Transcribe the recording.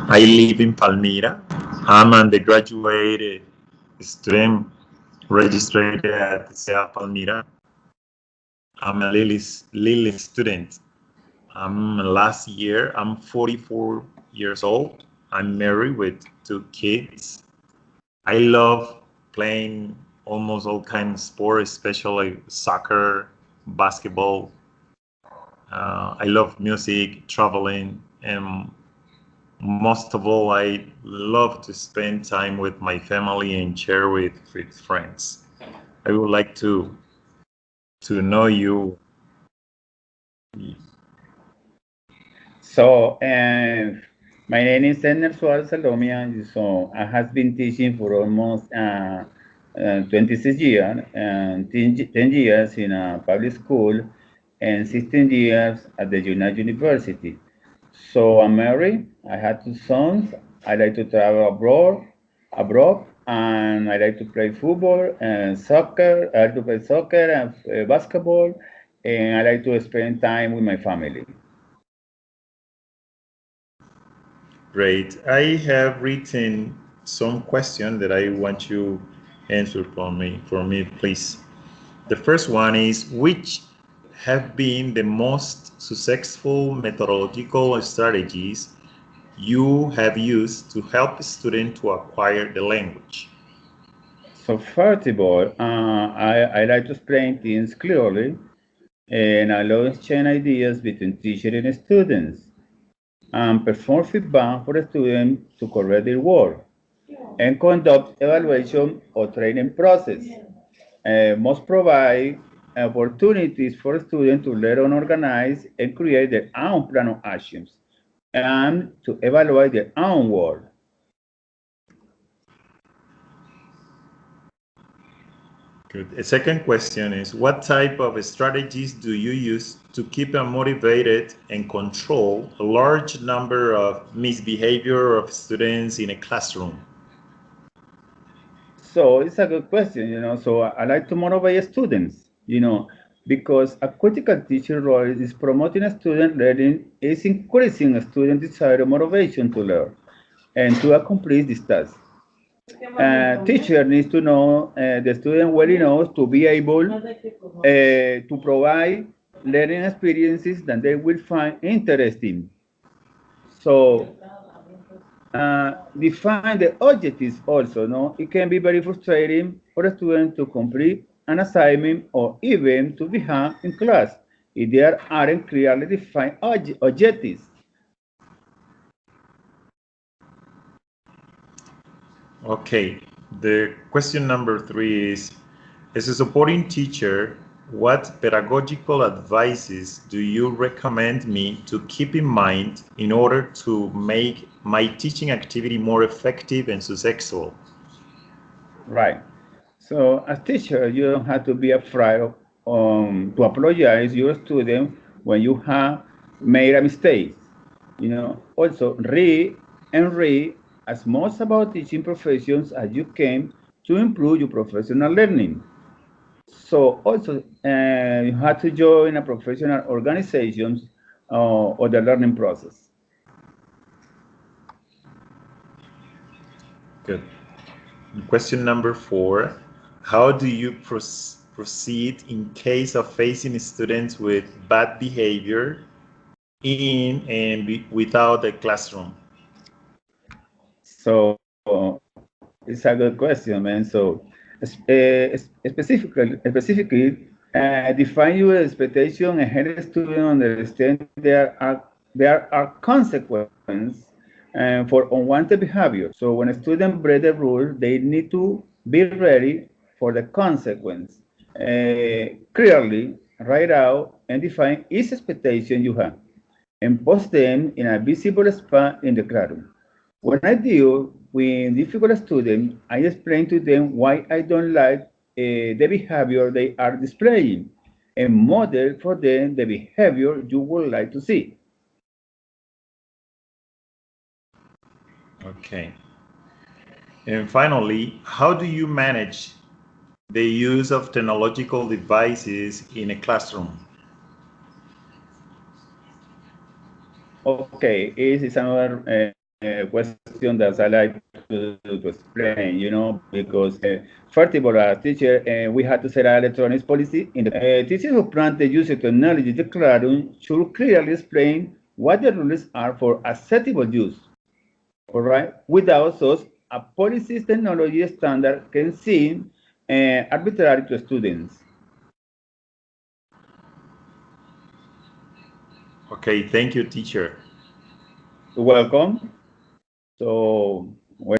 I live in Palmira. I'm an undergraduate student registered at SEA Palmira. I'm a Lilly student. Last year, I'm 44 years old. I'm married with two kids. I love playing almost all kinds of sports, especially soccer, basketball. I love music, traveling, and most of all, I love to spend time with my family and share with friends. I would like to know you. So, my name is Edner Suarez Salomia. So, I have been teaching for almost 26 years, and 10 years in a public school, and 16 years at the United University. So, I'm married. I have two sons. I like to travel abroad, and I like to play football and soccer. I like to play soccer and basketball, and I like to spend time with my family. Great. I have written some questions that I want you answer for me, please. The first one is which have been the most successful methodological strategies you have used to help students to acquire the language? So first of all, I like to explain things clearly, and I love exchange ideas between teacher and students, and perform feedback for the students to correct their work, and conduct evaluation or training process. Must provide opportunities for students to learn and organize and create their own plan of actions, and to evaluate their own work. Good. A second question is what type of strategies do you use to keep them motivated and control a large number of misbehavior of students in a classroom? So it's a good question, So I like to motivate students, because a critical teacher role is promoting a student learning, is increasing a student desire and motivation to learn and to accomplish this task. Teacher needs to know the student well enough to be able to provide learning experiences that they will find interesting. So define the objectives also, no? It can be very frustrating for a student to complete an assignment or even to behave in class if there aren't clearly defined objectives. Okay, the question number three is as a supporting teacher, what pedagogical advices do you recommend me to keep in mind in order to make my teaching activity more effective and successful? Right. So as teacher, you don't have to be afraid of, to apologize your student when you have made a mistake. Also read and read as much about teaching professions as you can to improve your professional learning. So also you have to join a professional organizations or the learning process. Good. Question number four, how do you proceed in case of facing students with bad behavior in and without the classroom? So it's a good question, man. So specifically, define your expectation and help students understand there are consequences for unwanted behavior. So when a student breaks the rule, they need to be ready for the consequence. Clearly, write out and define each expectation you have and post them in a visible spot in the classroom. When I deal with difficult students, I explain to them why I don't like the behavior they are displaying and model for them the behavior you would like to see. Okay. And finally, how do you manage the use of technological devices in a classroom? Okay, this is another question that I like to explain, you know, because first of all, as teacher, we had to set an electronics policy. In the teachers who plan to use technology in the classroom should clearly explain what the rules are for acceptable use. All right. Without such, a policy technology standard can seem arbitrary to students. Okay, thank you, teacher. Welcome. So